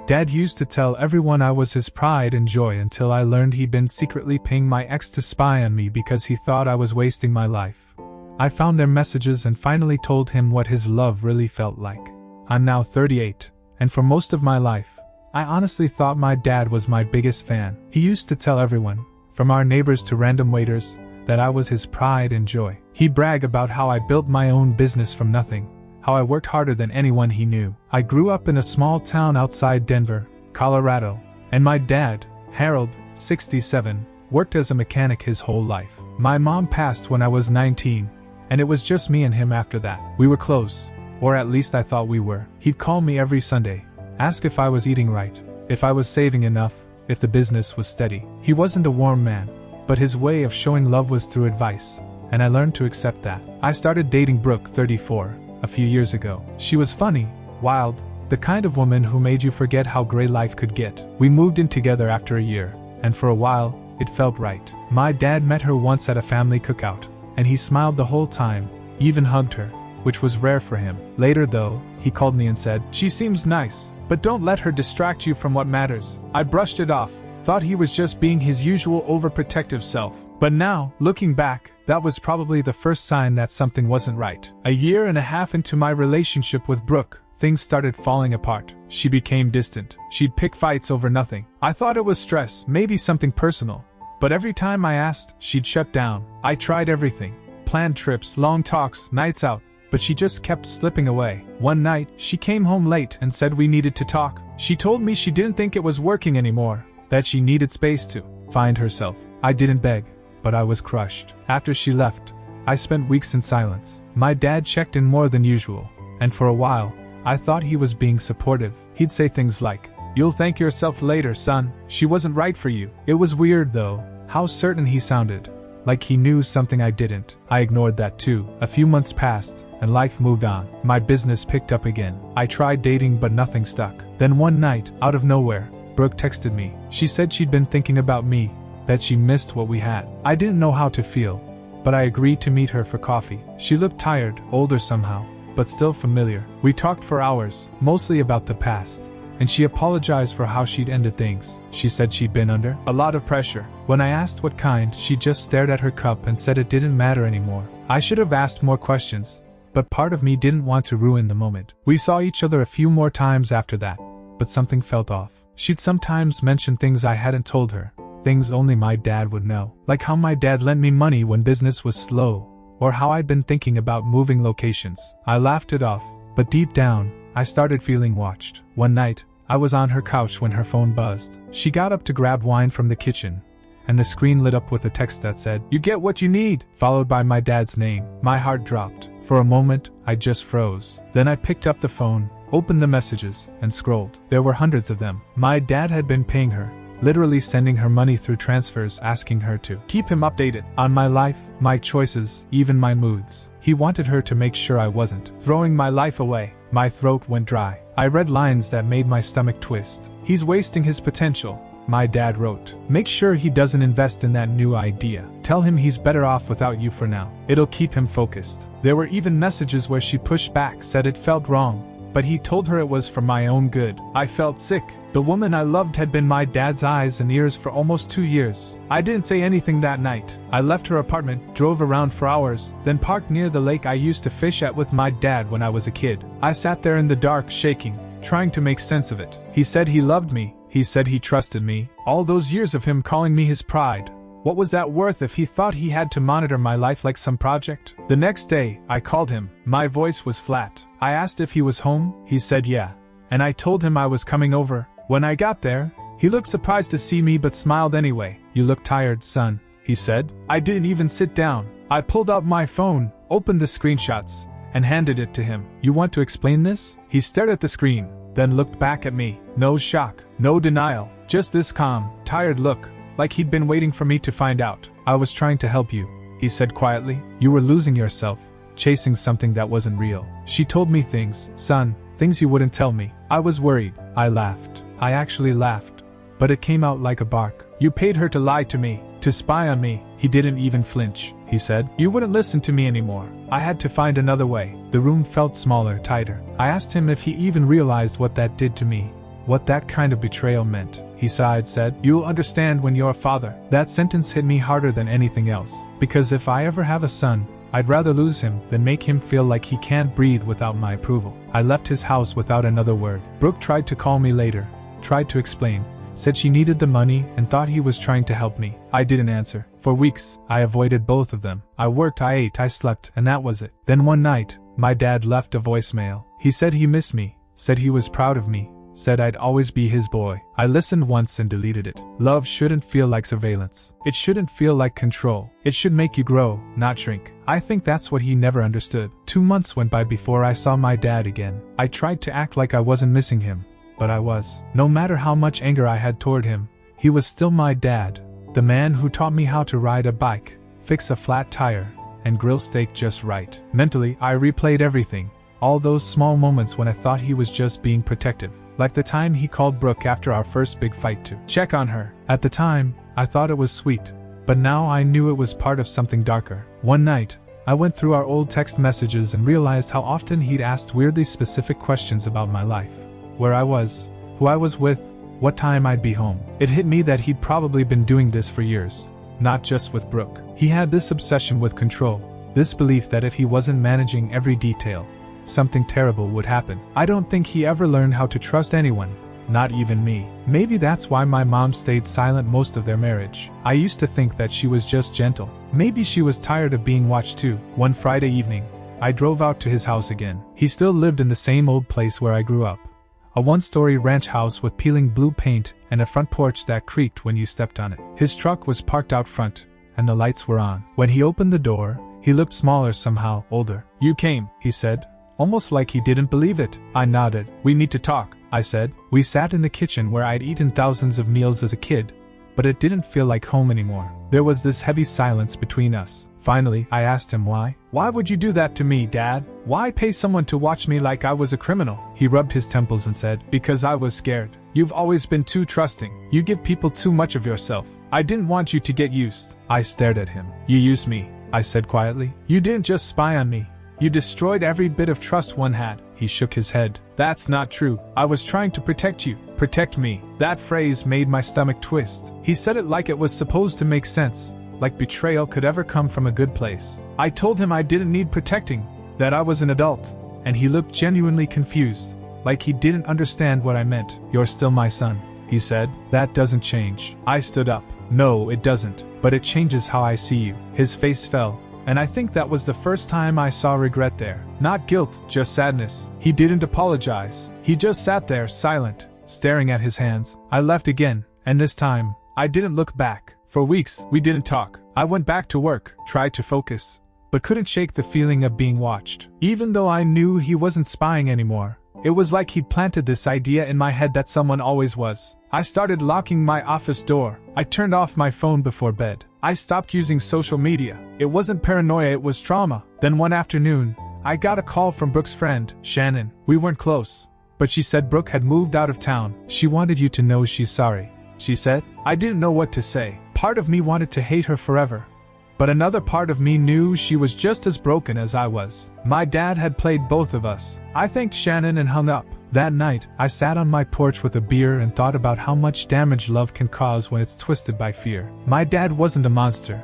Dad used to tell everyone I was his pride and joy until I learned he'd been secretly paying my ex to spy on me because he thought I was wasting my life. I found their messages and finally told him what his love really felt like. I'm now 38, and for most of my life, I honestly thought my dad was my biggest fan. He used to tell everyone, from our neighbors to random waiters, that I was his pride and joy. He'd brag about how I built my own business from nothing, how I worked harder than anyone he knew. I grew up in a small town outside Denver, Colorado, and my dad, Harold, 67, worked as a mechanic his whole life. My mom passed when I was 19, and it was just me and him after that. We were close, or at least I thought we were. He'd call me every Sunday, ask if I was eating right, if I was saving enough, if the business was steady. He wasn't a warm man, but his way of showing love was through advice, and I learned to accept that. I started dating Brooke, 34, a few years ago. She was funny, wild, the kind of woman who made you forget how gray life could get. We moved in together after a year, and for a while, it felt right. My dad met her once at a family cookout, and he smiled the whole time, even hugged her, which was rare for him. Later though, he called me and said, "She seems nice, but don't let her distract you from what matters." I brushed it off, thought he was just being his usual overprotective self. But now, looking back, that was probably the first sign that something wasn't right. A year and a half into my relationship with Brooke, things started falling apart. She became distant. She'd pick fights over nothing. I thought it was stress, maybe something personal. But every time I asked, she'd shut down. I tried everything. Planned trips, long talks, nights out. But she just kept slipping away. One night, she came home late and said we needed to talk. She told me she didn't think it was working anymore, that she needed space to find herself. I didn't beg, but I was crushed. After she left, I spent weeks in silence. My dad checked in more than usual, and for a while, I thought he was being supportive. He'd say things like, "You'll thank yourself later, son. She wasn't right for you." It was weird though, how certain he sounded. Like he knew something I didn't. I ignored that too. A few months passed, and life moved on. My business picked up again. I tried dating but nothing stuck. Then one night, out of nowhere, Brooke texted me. She said she'd been thinking about me, that she missed what we had. I didn't know how to feel, but I agreed to meet her for coffee. She looked tired, older somehow, but still familiar. We talked for hours, mostly about the past, and she apologized for how she'd ended things. She said she'd been under a lot of pressure. When I asked what kind, she just stared at her cup and said it didn't matter anymore. I should have asked more questions, but part of me didn't want to ruin the moment. We saw each other a few more times after that, but something felt off. She'd sometimes mention things I hadn't told her, things only my dad would know, like how my dad lent me money when business was slow, or how I'd been thinking about moving locations. I laughed it off, but deep down, I started feeling watched. One night, I was on her couch when her phone buzzed. She got up to grab wine from the kitchen, and the screen lit up with a text that said, "You get what you need," followed by my dad's name. My heart dropped. For a moment, I just froze. Then I picked up the phone, opened the messages, and scrolled. There were hundreds of them. My dad had been paying her, literally sending her money through transfers, asking her to keep him updated on my life, my choices, even my moods. He wanted her to make sure I wasn't throwing my life away. My throat went dry. I read lines that made my stomach twist. "He's wasting his potential," my dad wrote. "Make sure he doesn't invest in that new idea. Tell him he's better off without you for now. It'll keep him focused." There were even messages where she pushed back, said it felt wrong, but he told her it was for my own good. I felt sick. The woman I loved had been my dad's eyes and ears for almost 2 years. I didn't say anything that night. I left her apartment, drove around for hours, then parked near the lake I used to fish at with my dad when I was a kid. I sat there in the dark, shaking, trying to make sense of it. He said he loved me. He said he trusted me. All those years of him calling me his pride. What was that worth if he thought he had to monitor my life like some project? The next day, I called him. My voice was flat. I asked if he was home. He said yeah. And I told him I was coming over. When I got there, he looked surprised to see me but smiled anyway. "You look tired, son," he said. I didn't even sit down. I pulled out my phone, opened the screenshots, and handed it to him. "You want to explain this?" He stared at the screen, then looked back at me. No shock, no denial, just this calm, tired look, like he'd been waiting for me to find out. "I was trying to help you," he said quietly. "You were losing yourself, chasing something that wasn't real. She told me things, son, things you wouldn't tell me. I was worried." I laughed. I actually laughed, but it came out like a bark. "You paid her to lie to me, to spy on me." He didn't even flinch. He said, "You wouldn't listen to me anymore. I had to find another way." The room felt smaller, tighter. I asked him if he even realized what that did to me, what that kind of betrayal meant. He sighed, said, "You'll understand when you're a father." That sentence hit me harder than anything else, because if I ever have a son, I'd rather lose him than make him feel like he can't breathe without my approval. I left his house without another word. Brooke tried to call me later, tried to explain, said she needed the money and thought he was trying to help me. I didn't answer. For weeks, I avoided both of them. I worked, I ate, I slept, and that was it. Then one night, my dad left a voicemail. He said he missed me, said he was proud of me, said I'd always be his boy. I listened once and deleted it. Love shouldn't feel like surveillance. It shouldn't feel like control. It should make you grow, not shrink. I think that's what he never understood. 2 months went by before I saw my dad again. I tried to act like I wasn't missing him, but I was. No matter how much anger I had toward him, he was still my dad. The man who taught me how to ride a bike, fix a flat tire, and grill steak just right. Mentally, I replayed everything. All those small moments when I thought he was just being protective. Like the time he called Brooke after our first big fight to check on her. At the time, I thought it was sweet, but now I knew it was part of something darker. One night, I went through our old text messages and realized how often he'd asked weirdly specific questions about my life. Where I was, who I was with, what time I'd be home. It hit me that he'd probably been doing this for years, not just with Brooke. He had this obsession with control, this belief that if he wasn't managing every detail, something terrible would happen. I don't think he ever learned how to trust anyone, not even me. Maybe that's why my mom stayed silent most of their marriage. I used to think that she was just gentle. Maybe she was tired of being watched too. One Friday evening, I drove out to his house again. He still lived in the same old place where I grew up. A one-story ranch house with peeling blue paint and a front porch that creaked when you stepped on it. His truck was parked out front, and the lights were on. When he opened the door, he looked smaller somehow, older. "You came," he said, almost like he didn't believe it. I nodded. "We need to talk," I said. We sat in the kitchen where I'd eaten thousands of meals as a kid, but it didn't feel like home anymore. There was this heavy silence between us. Finally, I asked him why. "Why would you do that to me, Dad? Why pay someone to watch me like I was a criminal?" He rubbed his temples and said, "Because I was scared. You've always been too trusting. You give people too much of yourself. I didn't want you to get used." I stared at him. "You used me," I said quietly. "You didn't just spy on me. You destroyed every bit of trust one had." He shook his head. "That's not true. I was trying to protect you. Protect me." That phrase made my stomach twist. He said it like it was supposed to make sense, like betrayal could ever come from a good place. I told him I didn't need protecting, that I was an adult, and he looked genuinely confused, like he didn't understand what I meant. "You're still my son," he said. "That doesn't change." I stood up. "No, it doesn't, but it changes how I see you." His face fell, and I think that was the first time I saw regret there. Not guilt, just sadness. He didn't apologize. He just sat there, silent, staring at his hands. I left again, and this time, I didn't look back. For weeks, we didn't talk. I went back to work, tried to focus, but couldn't shake the feeling of being watched. Even though I knew he wasn't spying anymore, it was like he'd planted this idea in my head that someone always was. I started locking my office door. I turned off my phone before bed. I stopped using social media. It wasn't paranoia, it was trauma. Then one afternoon, I got a call from Brooke's friend, Shannon. We weren't close, but she said Brooke had moved out of town. "She wanted you to know she's sorry," she said. I didn't know what to say. Part of me wanted to hate her forever, but another part of me knew she was just as broken as I was. My dad had played both of us. I thanked Shannon and hung up. That night, I sat on my porch with a beer and thought about how much damage love can cause when it's twisted by fear. My dad wasn't a monster,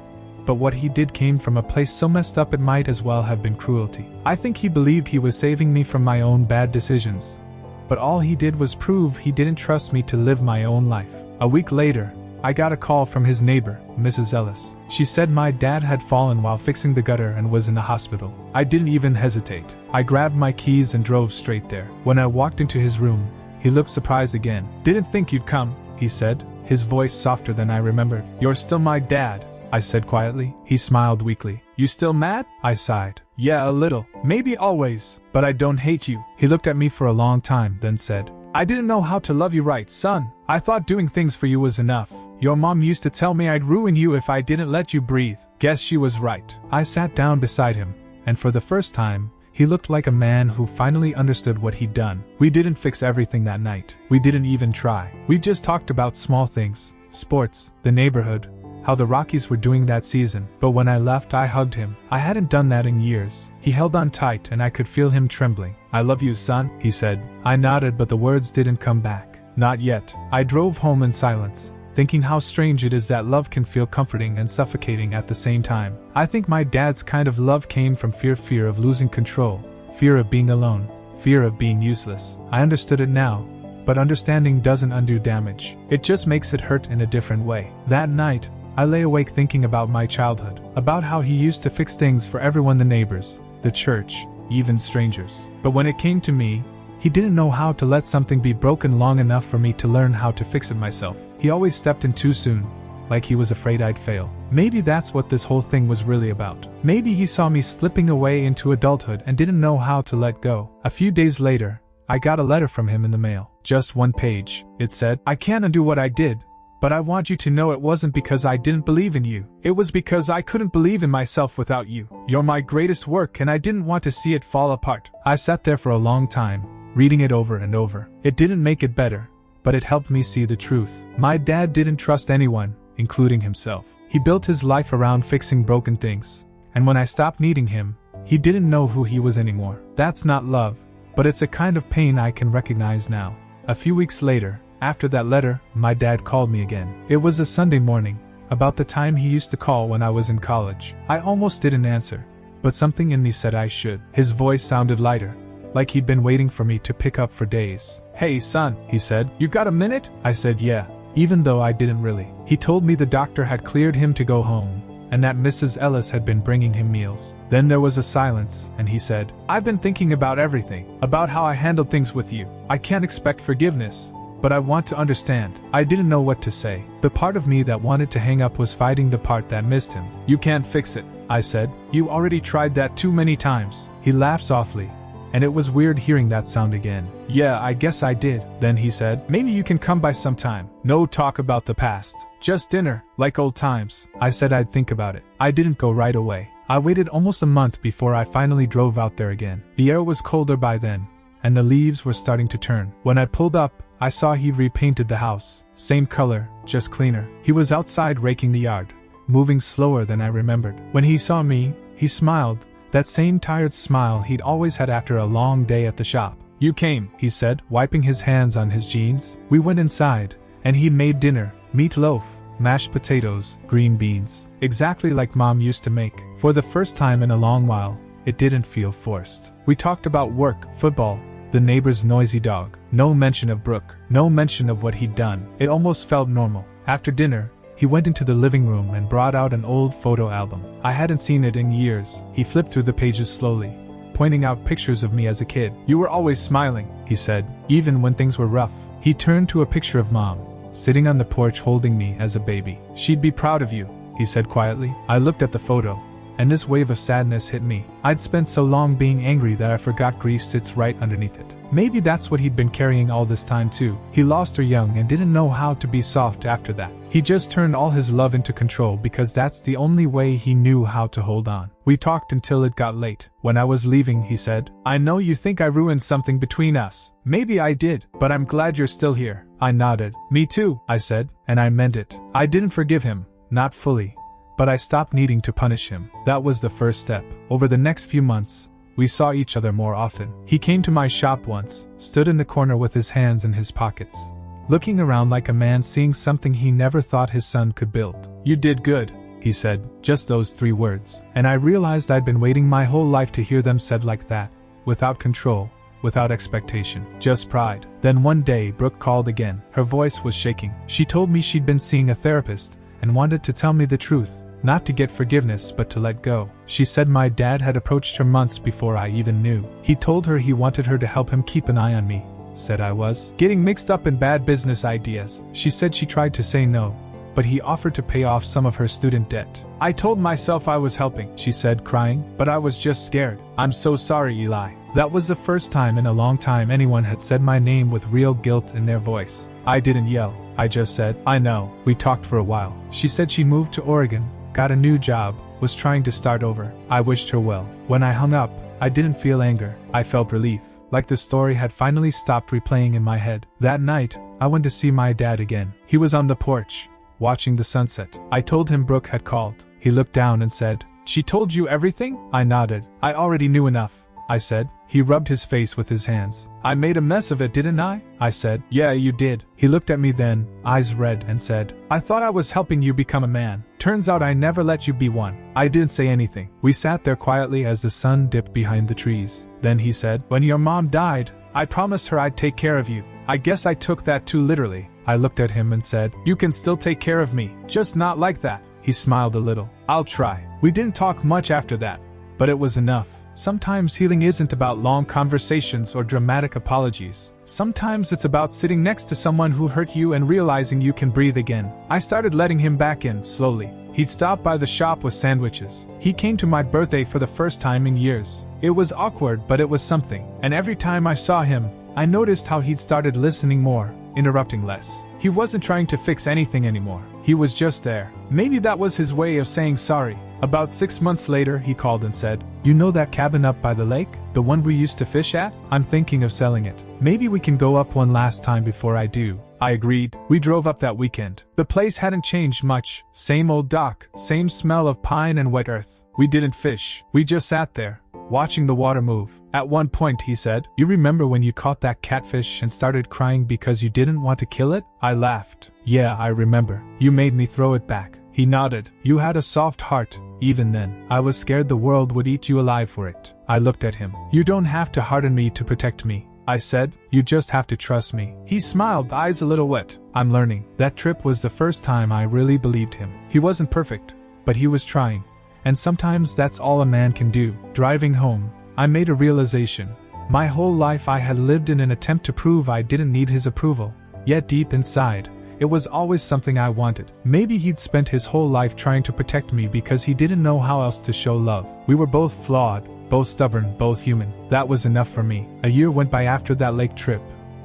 but what he did came from a place so messed up it might as well have been cruelty. I think he believed he was saving me from my own bad decisions, but all he did was prove he didn't trust me to live my own life. A week later, I got a call from his neighbor, Mrs. Ellis. She said my dad had fallen while fixing the gutter and was in the hospital. I didn't even hesitate. I grabbed my keys and drove straight there. When I walked into his room, he looked surprised again. "Didn't think you'd come," he said, his voice softer than I remembered. "You're still my dad," I said quietly. He smiled weakly. "You still mad?" I sighed. "Yeah, a little. Maybe always, but I don't hate you." He looked at me for a long time, then said, "I didn't know how to love you right, son. I thought doing things for you was enough. Your mom used to tell me I'd ruin you if I didn't let you breathe. Guess she was right." I sat down beside him, and for the first time, he looked like a man who finally understood what he'd done. We didn't fix everything that night. We didn't even try. We just talked about small things, sports, the neighborhood, how the Rockies were doing that season. But when I left, I hugged him. I hadn't done that in years. He held on tight and I could feel him trembling. "I love you, son," he said. I nodded, but the words didn't come back. Not yet. I drove home in silence, thinking how strange it is that love can feel comforting and suffocating at the same time. I think my dad's kind of love came from fear of losing control, fear of being alone, fear of being useless. I understood it now, but understanding doesn't undo damage. It just makes it hurt in a different way. That night, I lay awake thinking about my childhood, about how he used to fix things for everyone, the neighbors, the church, even strangers. But when it came to me, he didn't know how to let something be broken long enough for me to learn how to fix it myself. He always stepped in too soon, like he was afraid I'd fail. Maybe that's what this whole thing was really about. Maybe he saw me slipping away into adulthood and didn't know how to let go. A few days later, I got a letter from him in the mail. Just one page. It said, "I can't undo what I did, but I want you to know it wasn't because I didn't believe in you. It was because I couldn't believe in myself without you. You're my greatest work and I didn't want to see it fall apart." I sat there for a long time, reading it over and over. It didn't make it better, but it helped me see the truth. My dad didn't trust anyone, including himself. He built his life around fixing broken things, and when I stopped needing him, he didn't know who he was anymore. That's not love, but it's a kind of pain I can recognize now. A few weeks later, after that letter, my dad called me again. It was a Sunday morning, about the time he used to call when I was in college. I almost didn't answer, but something in me said I should. His voice sounded lighter, like he'd been waiting for me to pick up for days. "Hey son," he said, "you got a minute?" I said yeah, even though I didn't really. He told me the doctor had cleared him to go home, and that Mrs. Ellis had been bringing him meals. Then there was a silence, and he said, "I've been thinking about everything, about how I handled things with you. I can't expect forgiveness, but I want to understand." I didn't know what to say. The part of me that wanted to hang up was fighting the part that missed him. "You can't fix it," I said. "You already tried that too many times." He laughed softly, and it was weird hearing that sound again. "Yeah, I guess I did." Then he said, "Maybe you can come by sometime. No talk about the past. Just dinner, like old times." I said I'd think about it. I didn't go right away. I waited almost a month before I finally drove out there again. The air was colder by then, and the leaves were starting to turn. When I pulled up, I saw he'd repainted the house. Same color, just cleaner. He was outside raking the yard, moving slower than I remembered. When he saw me, he smiled, that same tired smile he'd always had after a long day at the shop. "You came," he said, wiping his hands on his jeans. We went inside, and he made dinner, meatloaf, mashed potatoes, green beans, exactly like Mom used to make. For the first time in a long while, it didn't feel forced. We talked about work, football, the neighbor's noisy dog. No mention of Brooke, no mention of what he'd done. It almost felt normal. After dinner, he went into the living room and brought out an old photo album. I hadn't seen it in years. He flipped through the pages slowly, pointing out pictures of me as a kid. "You were always smiling," he said, "even when things were rough." He turned to a picture of Mom, sitting on the porch holding me as a baby. "She'd be proud of you," he said quietly. I looked at the photo, and this wave of sadness hit me. I'd spent so long being angry that I forgot grief sits right underneath it. Maybe that's what he'd been carrying all this time too. He lost her young and didn't know how to be soft after that. He just turned all his love into control because that's the only way he knew how to hold on. We talked until it got late. When I was leaving, he said, "I know you think I ruined something between us. Maybe I did, but I'm glad you're still here." I nodded. "Me too," I said, and I meant it. I didn't forgive him, not fully, but I stopped needing to punish him. That was the first step. Over the next few months, we saw each other more often. He came to my shop once, stood in the corner with his hands in his pockets, looking around like a man seeing something he never thought his son could build. "You did good," he said, just those 3 words. And I realized I'd been waiting my whole life to hear them said like that, without control, without expectation, just pride. Then one day Brooke called again. Her voice was shaking. She told me she'd been seeing a therapist and wanted to tell me the truth. Not to get forgiveness but to let go. She said my dad had approached her months before I even knew. He told her he wanted her to help him keep an eye on me. Said I was getting mixed up in bad business ideas. She said she tried to say no, but he offered to pay off some of her student debt. "I told myself I was helping," she said, crying, "but I was just scared. I'm so sorry, Eli." That was the first time in a long time anyone had said my name with real guilt in their voice. I didn't yell. I just said, "I know." We talked for a while. She said she moved to Oregon, got a new job, was trying to start over. I wished her well. When I hung up, I didn't feel anger. I felt relief, like the story had finally stopped replaying in my head. That night, I went to see my dad again. He was on the porch, watching the sunset. I told him Brooke had called. He looked down and said, "She told you everything?" I nodded. I already knew enough. I said. He rubbed his face with his hands. I made a mess of it, didn't I? I said. Yeah, you did. He looked at me then, eyes red, and said, I thought I was helping you become a man. Turns out I never let you be one. I didn't say anything. We sat there quietly as the sun dipped behind the trees. Then he said, when your mom died, I promised her I'd take care of you. I guess I took that too literally. I looked at him and said, you can still take care of me, just not like that. He smiled a little. I'll try. We didn't talk much after that, but it was enough. Sometimes healing isn't about long conversations or dramatic apologies. Sometimes it's about sitting next to someone who hurt you and realizing you can breathe again. I started letting him back in, slowly. He'd stop by the shop with sandwiches. He came to my birthday for the first time in years. It was awkward, but it was something. And every time I saw him, I noticed how he'd started listening more, interrupting less. He wasn't trying to fix anything anymore. He was just there. Maybe that was his way of saying sorry. About 6 months later, he called and said, you know that cabin up by the lake? The one we used to fish at? I'm thinking of selling it. Maybe we can go up one last time before I do. I agreed. We drove up that weekend. The place hadn't changed much. Same old dock, same smell of pine and wet earth. We didn't fish. We just sat there, watching the water move. At one point he said, you remember when you caught that catfish and started crying because you didn't want to kill it? I laughed. Yeah, I remember. You made me throw it back. He nodded. You had a soft heart, even then. I was scared the world would eat you alive for it. I looked at him. You don't have to harden me to protect me. I said, you just have to trust me. He smiled, eyes a little wet. I'm learning. That trip was the first time I really believed him. He wasn't perfect, but he was trying. And sometimes that's all a man can do. Driving home, I made a realization. My whole life I had lived in an attempt to prove I didn't need his approval. Yet deep inside, it was always something I wanted. Maybe he'd spent his whole life trying to protect me because he didn't know how else to show love. We were both flawed, both stubborn, both human. That was enough for me. A year went by after that lake trip,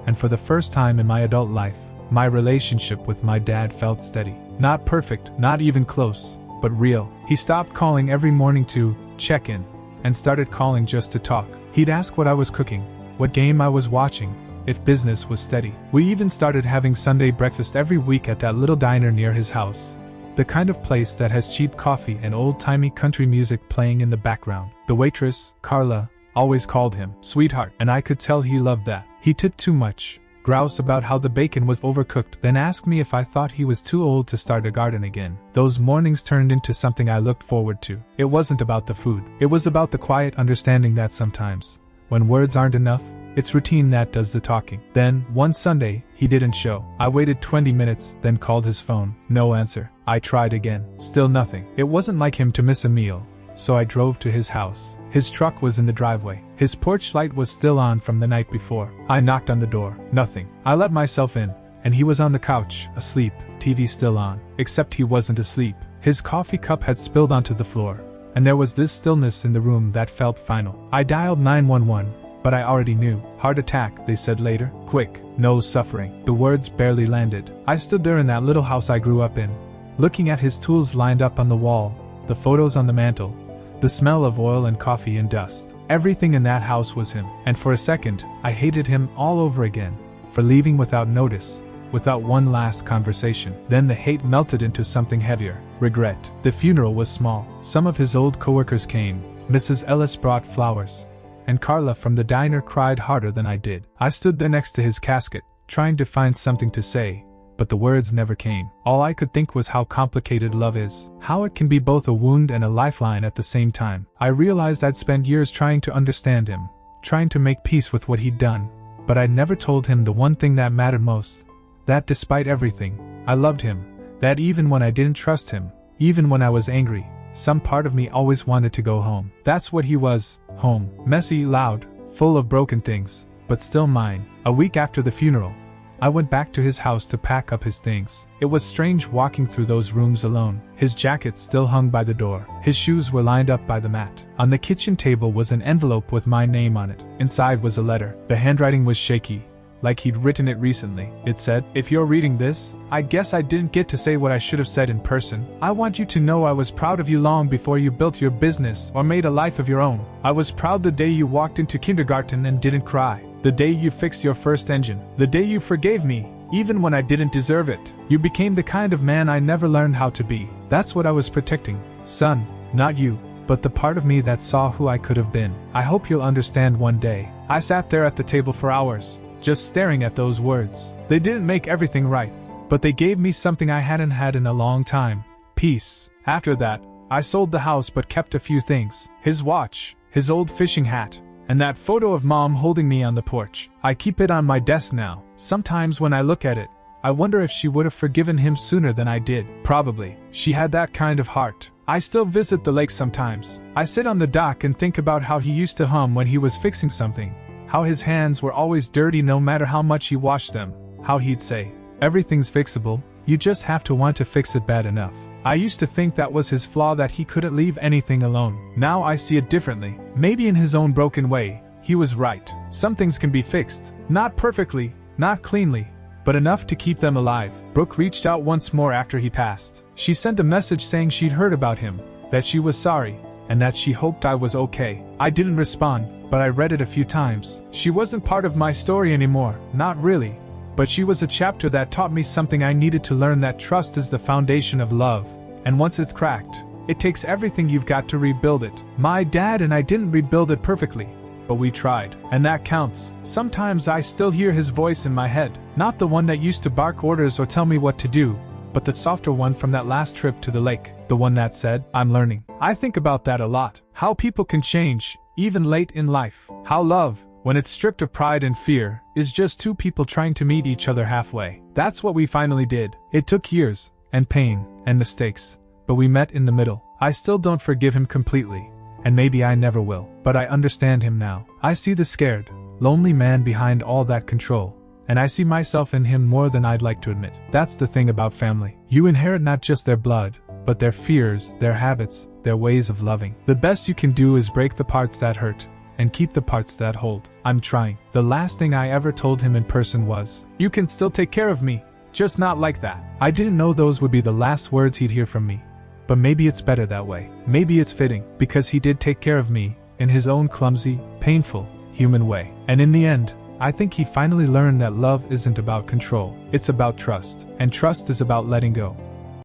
and for the first time in my adult life, my relationship with my dad felt steady. Not perfect, not even close, but real. He stopped calling every morning to check in, and started calling just to talk. He'd ask what I was cooking, what game I was watching, if business was steady. We even started having Sunday breakfast every week at that little diner near his house. The kind of place that has cheap coffee and old-timey country music playing in the background. The waitress, Carla, always called him sweetheart, and I could tell he loved that. He tipped too much, groused about how the bacon was overcooked, then asked me if I thought he was too old to start a garden again. Those mornings turned into something I looked forward to. It wasn't about the food. It was about the quiet understanding that sometimes, when words aren't enough, it's routine that does the talking. Then, one Sunday, he didn't show. I waited 20 minutes, then called his phone. No answer. I tried again. Still nothing. It wasn't like him to miss a meal, so I drove to his house. His truck was in the driveway. His porch light was still on from the night before. I knocked on the door. Nothing. I let myself in, and he was on the couch, asleep, TV still on. Except he wasn't asleep. His coffee cup had spilled onto the floor, and there was this stillness in the room that felt final. I dialed 911. But I already knew. Heart attack, they said later. Quick, no suffering. The words barely landed. I stood there in that little house I grew up in, looking at his tools lined up on the wall, the photos on the mantle, the smell of oil and coffee and dust. Everything in that house was him. And for a second, I hated him all over again, for leaving without notice, without one last conversation. Then the hate melted into something heavier. Regret. The funeral was small. Some of his old coworkers came. Mrs. Ellis brought flowers, and Carla from the diner cried harder than I did. I stood there next to his casket, trying to find something to say, but the words never came. All I could think was how complicated love is, how it can be both a wound and a lifeline at the same time. I realized I'd spent years trying to understand him, trying to make peace with what he'd done, but I'd never told him the one thing that mattered most, that despite everything, I loved him, that even when I didn't trust him, even when I was angry, some part of me always wanted to go home. That's what he was, home. Messy, loud, full of broken things, but still mine. A week after the funeral, I went back to his house to pack up his things. It was strange walking through those rooms alone. His jacket still hung by the door. His shoes were lined up by the mat. On the kitchen table was an envelope with my name on it. Inside was a letter. The handwriting was shaky, like he'd written it recently. It said, "If you're reading this, I guess I didn't get to say what I should have said in person. I want you to know I was proud of you long before you built your business or made a life of your own. I was proud the day you walked into kindergarten and didn't cry. The day you fixed your first engine. The day you forgave me, even when I didn't deserve it. You became the kind of man I never learned how to be. That's what I was protecting, son, not you, but the part of me that saw who I could have been. I hope you'll understand one day. I sat there at the table for hours, just staring at those words. They didn't make everything right, but they gave me something I hadn't had in a long time: peace. After that, I sold the house but kept a few things: his watch, his old fishing hat, and that photo of Mom holding me on the porch. I keep it on my desk now. Sometimes when I look at it, I wonder if she would have forgiven him sooner than I did. Probably. She had that kind of heart. I still visit the lake sometimes. I sit on the dock and think about how he used to hum when he was fixing something, how his hands were always dirty no matter how much he washed them, how he'd say, "Everything's fixable, you just have to want to fix it bad enough." I used to think that was his flaw, that he couldn't leave anything alone. Now I see it differently. Maybe in his own broken way, he was right. Some things can be fixed. Not perfectly, not cleanly, but enough to keep them alive. Brooke reached out once more after he passed. She sent a message saying she'd heard about him, that she was sorry, and that she hoped I was okay. I didn't respond, but I read it a few times. She wasn't part of my story anymore, not really. But she was a chapter that taught me something I needed to learn: that trust is the foundation of love, and once it's cracked, it takes everything you've got to rebuild it. My dad and I didn't rebuild it perfectly, but we tried, and that counts. Sometimes I still hear his voice in my head, not the one that used to bark orders or tell me what to do, but the softer one from that last trip to the lake, the one that said, "I'm learning." I think about that a lot, how people can change, even late in life, how love, when it's stripped of pride and fear, is just two people trying to meet each other halfway. That's what we finally did. It took years, and pain, and mistakes, but we met in the middle. I still don't forgive him completely, and maybe I never will, but I understand him now. I see the scared, lonely man behind all that control, and I see myself in him more than I'd like to admit. That's the thing about family. You inherit not just their blood, but their fears, their habits, their ways of loving. The best you can do is break the parts that hurt, and keep the parts that hold. I'm trying. The last thing I ever told him in person was, "You can still take care of me, just not like that." I didn't know those would be the last words he'd hear from me. But maybe it's better that way. Maybe it's fitting, because he did take care of me, in his own clumsy, painful, human way. And in the end, I think he finally learned that love isn't about control. It's about trust. And trust is about letting go.